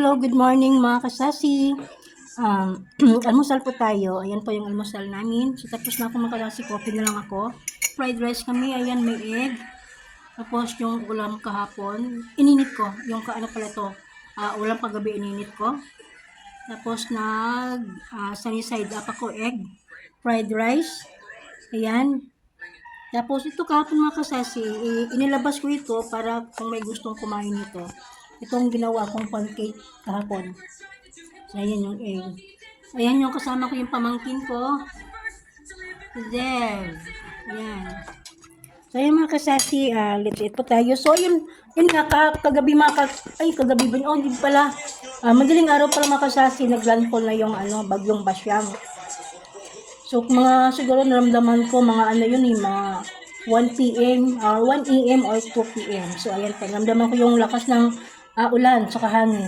Hello, good morning mga kasasi. Almusal po tayo. Ayan po yung almusal namin. So, tapos na ako mga kasasi. Coffee na lang ako. Fried rice kami. Ayan, may egg. Tapos yung ulam kahapon, ininit ko. Yung kaano pala to, ulam kagabi ininit ko. Tapos sunny side up ako egg. Fried rice. Ayan. Tapos ito kahapon mga kasasi, inilabas ko ito para kung may gustong kumain nito. Itong ginawa kong pancake kahapon. So, ayan yung egg. Ayan yung kasama ko yung pamangkin ko. There. Ayan. So, ayan mga kasasi, let's eat po tayo. So, yun nga, kagabi kagabi ba? Oh, hindi pala. Madaling araw pala mga kasasi, naglandfall na yung bagyong Basyang. So, siguro naramdaman ko, mga 1 p.m. or 1 a.m. or 2 p.m. So, ayan po, naramdaman ko yung lakas ng ulan, saka hangin.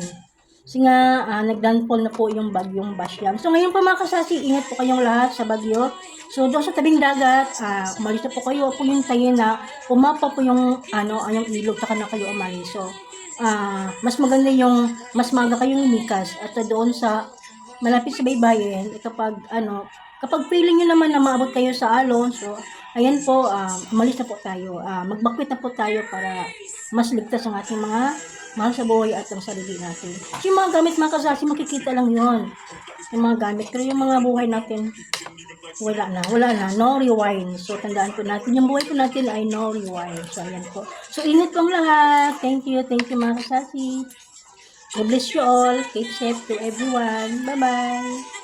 Kasi nga, naglandfall na po yung bagyong Basyang. So, ngayon po mga kasasi, ingat po kayong lahat sa bagyo. So, doon sa tabing dagat, umalis na po kayo. Po yung tayo na umapa po yung ilog, saka na kayo umalis. So, mas maganda yung, mas maga kayong lumikas. At doon sa, malapit sa baybayin, kapag feeling nyo naman na maabot kayo sa alon, so, ayan po, umalis na po tayo. Magbakwit na po tayo para mas ligtas ang ating mga mahal sa buhay at ang sarili natin. So, yung mga gamit mga kasasi, makikita lang yun. Yung mga gamit. Pero yung mga buhay natin, wala na. No rewind. So, tandaan po natin, yung buhay po natin ay no rewind. So, ayan po. So, ingat po ang lahat. Thank you mga kasasi. God bless you all. Keep safe to everyone. Bye-bye.